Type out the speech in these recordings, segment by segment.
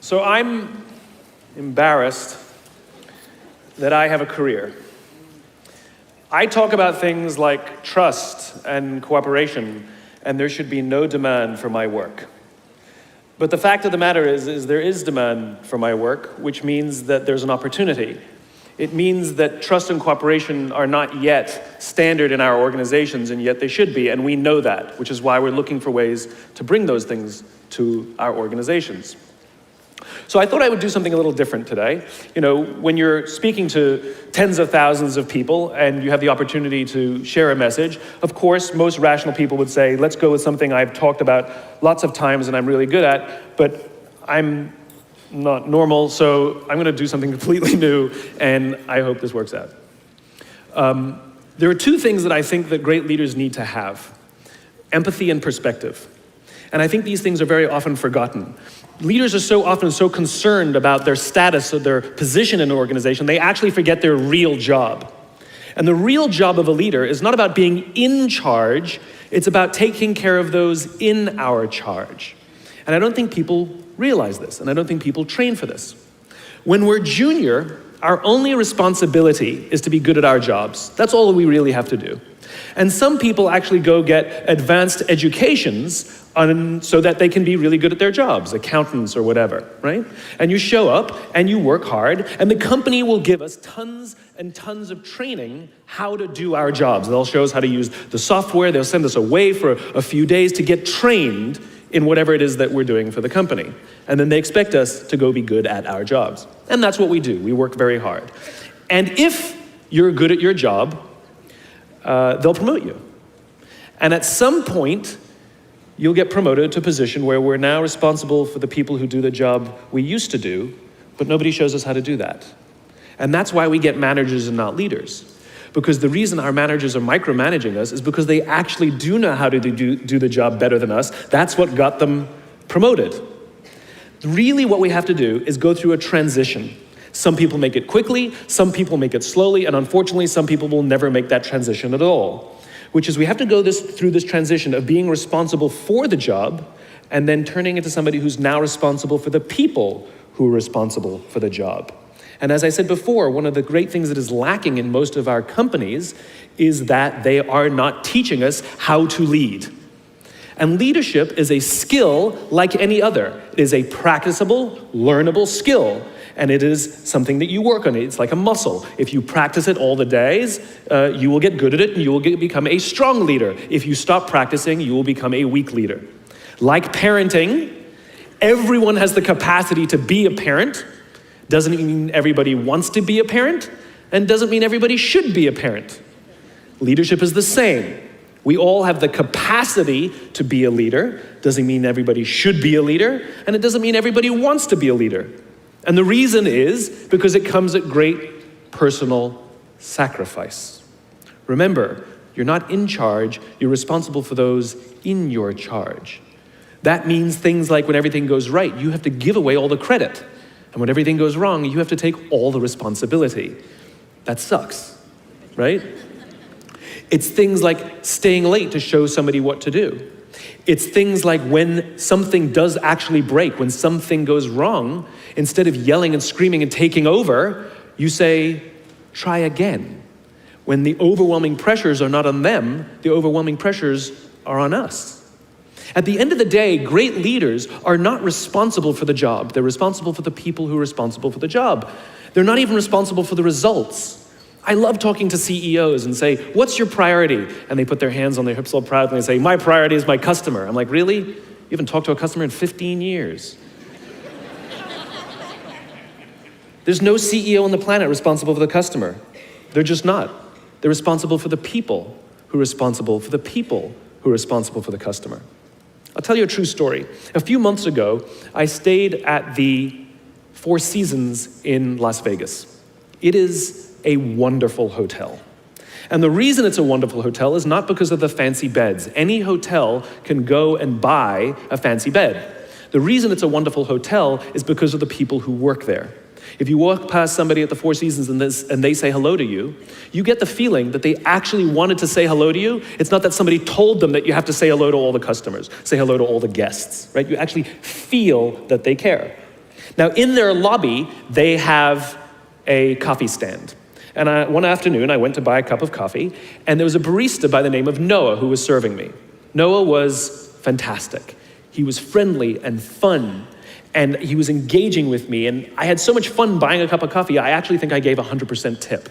So I'm embarrassed that I have a career. I talk about things like trust and cooperation, and there should be no demand for my work. But the fact of the matter is there is demand for my work, which means that there's an opportunity. It means that trust and cooperation are not yet standard in our organizations, and yet they should be, and we know that, which is why we're looking for ways to bring those things to our organizations. So I thought I would do something a little different today. You know, when you're speaking to tens of thousands of people and you have the opportunity to share a message, of course, most rational people would say, let's go with something I've talked about lots of times and I'm really good at, but I'm not normal, so I'm going to do something completely new, and I hope this works out. There are two things that I think that great leaders need to have: empathy and perspective. And I think these things are very often forgotten. Leaders are so often so concerned about their status or their position in an organization, they actually forget their real job. And the real job of a leader is not about being in charge, it's about taking care of those in our charge. And I don't think people realize this, and I don't think people train for this. When we're junior, our only responsibility is to be good at our jobs. That's all we really have to do. And some people actually go get advanced educations so that they can be really good at their jobs, accountants or whatever, right? And you show up and you work hard, and the company will give us tons and tons of training how to do our jobs. They'll show us how to use the software, they'll send us away for a few days to get trained in whatever it is that we're doing for the company. And then they expect us to go be good at our jobs. And that's what we do. We work very hard. And if you're good at your job, they'll promote you. And at some point, you'll get promoted to a position where we're now responsible for the people who do the job we used to do, but nobody shows us how to do that. And that's why we get managers and not leaders. Because the reason our managers are micromanaging us is because they actually do know how to do the job better than us. That's what got them promoted. Really what we have to do is go through a transition. Some people make it quickly, some people make it slowly, and unfortunately some people will never make that transition at all. Which is we have to go through this transition of being responsible for the job and then turning into somebody who's now responsible for the people who are responsible for the job. And as I said before, one of the great things that is lacking in most of our companies is that they are not teaching us how to lead. And leadership is a skill like any other. It is a practicable, learnable skill. And it is something that you work on. It's like a muscle. If you practice it all the days, you will get good at it and you will become a strong leader. If you stop practicing, you will become a weak leader. Like parenting, everyone has the capacity to be a parent. Doesn't mean everybody wants to be a parent, and doesn't mean everybody should be a parent. Leadership is the same. We all have the capacity to be a leader. Doesn't mean everybody should be a leader, and it doesn't mean everybody wants to be a leader. And the reason is because it comes at great personal sacrifice. Remember, you're not in charge, you're responsible for those in your charge. That means things like when everything goes right, you have to give away all the credit. And when everything goes wrong, you have to take all the responsibility. That sucks, right? It's things like staying late to show somebody what to do. It's things like when something does actually break, when something goes wrong, instead of yelling and screaming and taking over, you say, try again. When the overwhelming pressures are not on them, the overwhelming pressures are on us. At the end of the day, great leaders are not responsible for the job. They're responsible for the people who are responsible for the job. They're not even responsible for the results. I love talking to CEOs and say, what's your priority? And they put their hands on their hips all proudly and say, my priority is my customer. I'm like, really? You haven't talked to a customer in 15 years. There's no CEO on the planet responsible for the customer. They're just not. They're responsible for the people who are responsible for the people who are responsible for the customer. I'll tell you a true story. A few months ago, I stayed at the Four Seasons in Las Vegas. It is a wonderful hotel. And the reason it's a wonderful hotel is not because of the fancy beds. Any hotel can go and buy a fancy bed. The reason it's a wonderful hotel is because of the people who work there. If you walk past somebody at the Four Seasons and they say hello to you, you get the feeling that they actually wanted to say hello to you. It's not that somebody told them that you have to say hello to all the customers, say hello to all the guests, right? You actually feel that they care. Now, in their lobby, they have a coffee stand. And one afternoon, I went to buy a cup of coffee, and there was a barista by the name of Noah who was serving me. Noah was fantastic. He was friendly and fun, and he was engaging with me, and I had so much fun buying a cup of coffee, I actually think I gave 100% tip,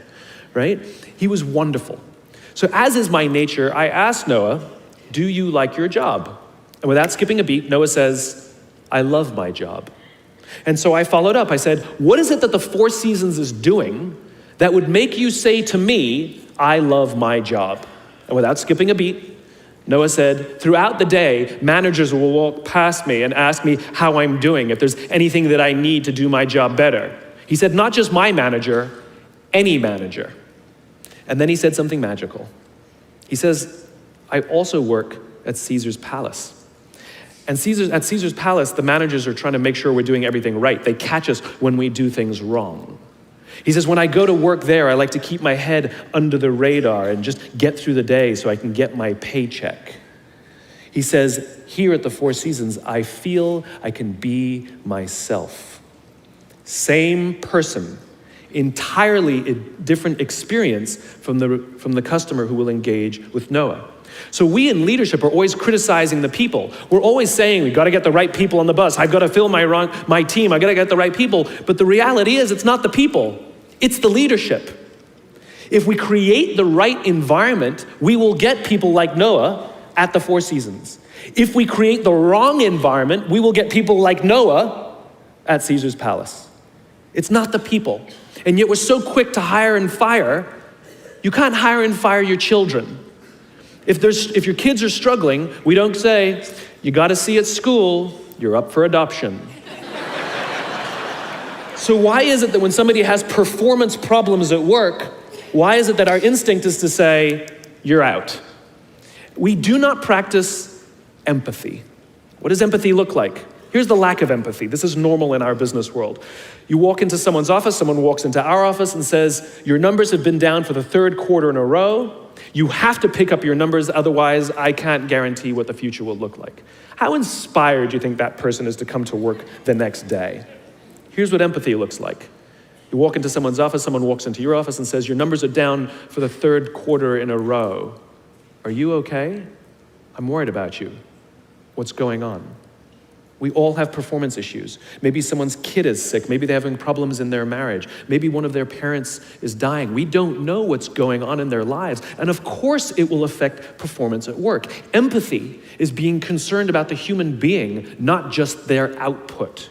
right? He was wonderful. So as is my nature, I asked Noah, do you like your job? And without skipping a beat, Noah says, I love my job. And so I followed up. I said, what is it that the Four Seasons is doing that would make you say to me, I love my job? And without skipping a beat, Noah said, throughout the day, managers will walk past me and ask me how I'm doing, if there's anything that I need to do my job better. He said, not just my manager, any manager. And then he said something magical. He says, I also work at Caesar's palace. And at Caesar's palace, the managers are trying to make sure we're doing everything right. They catch us when we do things wrong. He says, when I go to work there, I like to keep my head under the radar and just get through the day so I can get my paycheck. He says, here at the Four Seasons, I feel I can be myself. Same person, entirely different experience from the customer who will engage with Noah. So we in leadership are always criticizing the people. We're always saying, we gotta get the right people on the bus. I've gotta fill my team. I gotta get the right people. But the reality is, it's not the people, it's the leadership. If we create the right environment, we will get people like Noah at the Four Seasons. If we create the wrong environment, we will get people like Noah at Caesar's palace. It's not the people. And yet we're so quick to hire and fire. You can't hire and fire your children. If your kids are struggling, we don't say, you gotta see at school, you're up for adoption. So why is it that when somebody has performance problems at work, why is it that our instinct is to say, you're out? We do not practice empathy. What does empathy look like? Here's the lack of empathy. This is normal in our business world. You walk into someone's office, someone walks into our office and says, your numbers have been down for the third quarter in a row. You have to pick up your numbers, otherwise I can't guarantee what the future will look like. How inspired do you think that person is to come to work the next day? Here's what empathy looks like. You walk into someone's office, someone walks into your office and says, your numbers are down for the third quarter in a row. Are you okay? I'm worried about you. What's going on? We all have performance issues. Maybe someone's kid is sick. Maybe they're having problems in their marriage. Maybe one of their parents is dying. We don't know what's going on in their lives. And of course it will affect performance at work. Empathy is being concerned about the human being, not just their output.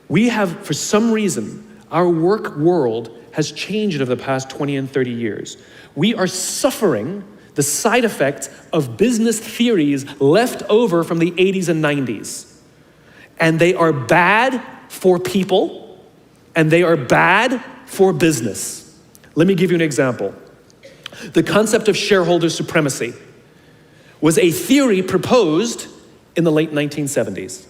We have, for some reason, our work world has changed over the past 20 and 30 years. We are suffering the side effects of business theories left over from the 80s and 90s. And they are bad for people, and they are bad for business. Let me give you an example. The concept of shareholder supremacy was a theory proposed in the late 1970s.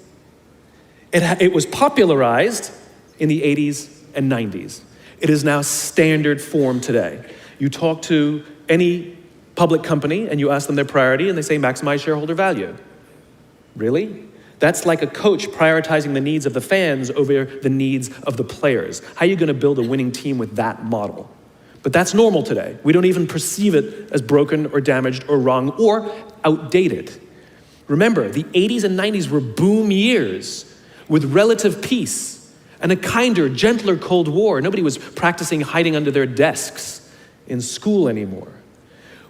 It was popularized in the 80s and 90s. It is now standard form today. You talk to any public company and you ask them their priority and they say maximize shareholder value. Really? That's like a coach prioritizing the needs of the fans over the needs of the players. How are you going to build a winning team with that model? But that's normal today. We don't even perceive it as broken or damaged or wrong or outdated. Remember, the 80s and 90s were boom years with relative peace and a kinder, gentler Cold War. Nobody was practicing hiding under their desks in school anymore.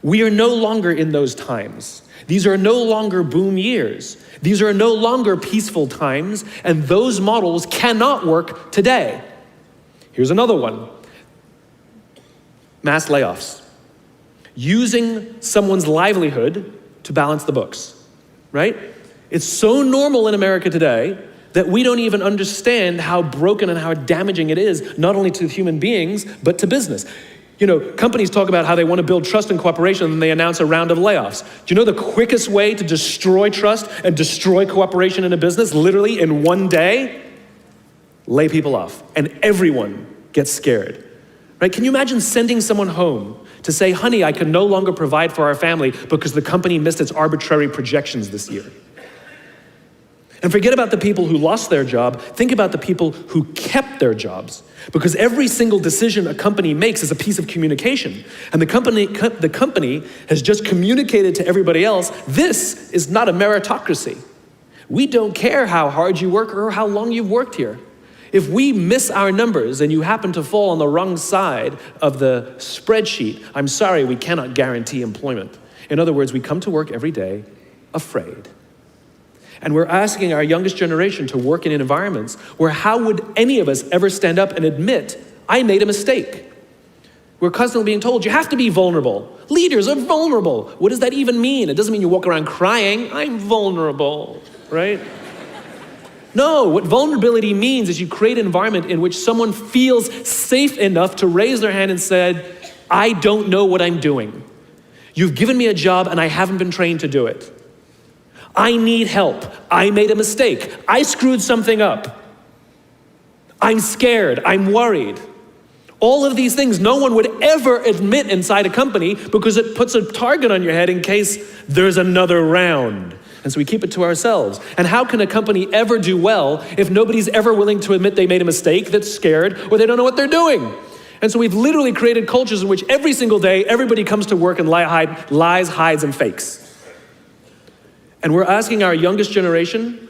We are no longer in those times. These are no longer boom years. These are no longer peaceful times, and those models cannot work today. Here's another one. Mass layoffs. Using someone's livelihood to balance the books, right? It's so normal in America today that we don't even understand how broken and how damaging it is, not only to human beings, but to business. You know, companies talk about how they want to build trust and cooperation, and they announce a round of layoffs. Do you know the quickest way to destroy trust and destroy cooperation in a business, literally in one day? Lay people off, and everyone gets scared, right? Can you imagine sending someone home to say, honey, I can no longer provide for our family because the company missed its arbitrary projections this year? And forget about the people who lost their job. Think about the people who kept their jobs. Because every single decision a company makes is a piece of communication. And the company has just communicated to everybody else, this is not a meritocracy. We don't care how hard you work or how long you've worked here. If we miss our numbers and you happen to fall on the wrong side of the spreadsheet, I'm sorry, we cannot guarantee employment. In other words, we come to work every day afraid. And we're asking our youngest generation to work in environments where how would any of us ever stand up and admit, I made a mistake? We're constantly being told, you have to be vulnerable. Leaders are vulnerable. What does that even mean? It doesn't mean you walk around crying, I'm vulnerable, right? No, what vulnerability means is you create an environment in which someone feels safe enough to raise their hand and said, I don't know what I'm doing. You've given me a job and I haven't been trained to do it. I need help. I made a mistake. I screwed something up. I'm scared. I'm worried. All of these things no one would ever admit inside a company because it puts a target on your head in case there's another round. And so we keep it to ourselves. And how can a company ever do well if nobody's ever willing to admit they made a mistake, that's scared, or they don't know what they're doing? And so we've literally created cultures in which every single day everybody comes to work and lies, hides, and fakes. And we're asking our youngest generation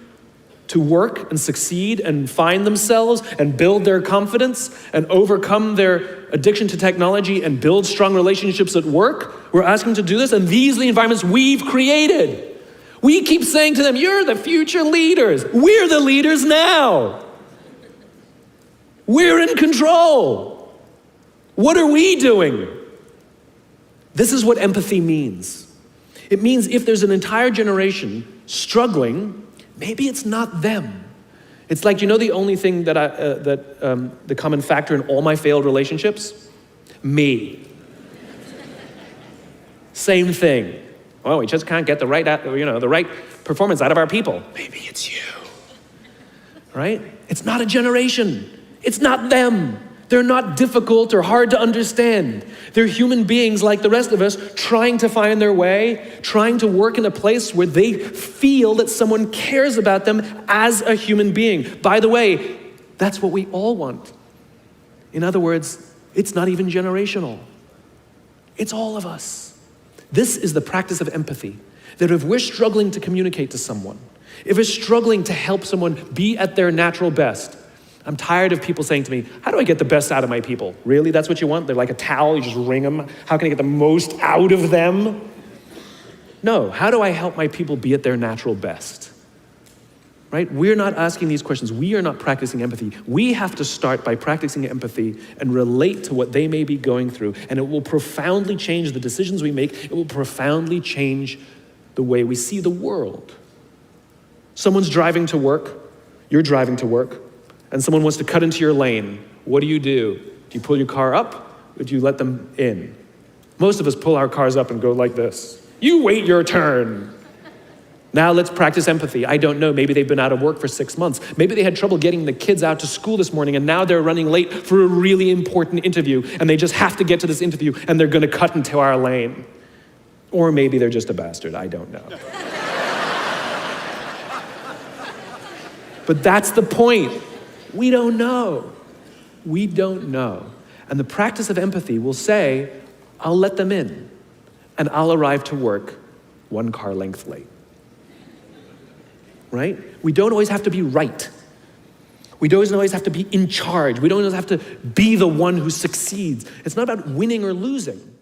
to work and succeed and find themselves and build their confidence and overcome their addiction to technology and build strong relationships at work. We're asking them to do this, and these are the environments we've created. We keep saying to them, you're the future leaders. We're the leaders now. We're in control. What are we doing? This is what empathy means. It means if there's an entire generation struggling, maybe it's not them. It's like, you know the only thing the common factor in all my failed relationships? Me. Same thing. Oh, we just can't get the right performance out of our people. Maybe it's you, right? It's not a generation. It's not them. They're not difficult or hard to understand. They're human beings like the rest of us, trying to find their way, trying to work in a place where they feel that someone cares about them as a human being. By the way, that's what we all want. In other words, it's not even generational. It's all of us. This is the practice of empathy, that if we're struggling to communicate to someone, if we're struggling to help someone be at their natural best, I'm tired of people saying to me, how do I get the best out of my people? Really, that's what you want? They're like a towel, you just wring them. How can I get the most out of them? No, how do I help my people be at their natural best? Right? We're not asking these questions. We are not practicing empathy. We have to start by practicing empathy and relate to what they may be going through. And it will profoundly change the decisions we make. It will profoundly change the way we see the world. Someone's driving to work. You're driving to work. And someone wants to cut into your lane. What do? Do you pull your car up or do you let them in? Most of us pull our cars up and go like this. You wait your turn. Now let's practice empathy. I don't know, maybe they've been out of work for 6 months. Maybe they had trouble getting the kids out to school this morning and now they're running late for a really important interview and they just have to get to this interview and they're gonna cut into our lane. Or maybe they're just a bastard, I don't know. But that's the point. We don't know. We don't know. And the practice of empathy will say, I'll let them in and I'll arrive to work 1 car length late. Right? We don't always have to be right. We don't always have to be in charge. We don't always have to be the one who succeeds. It's not about winning or losing.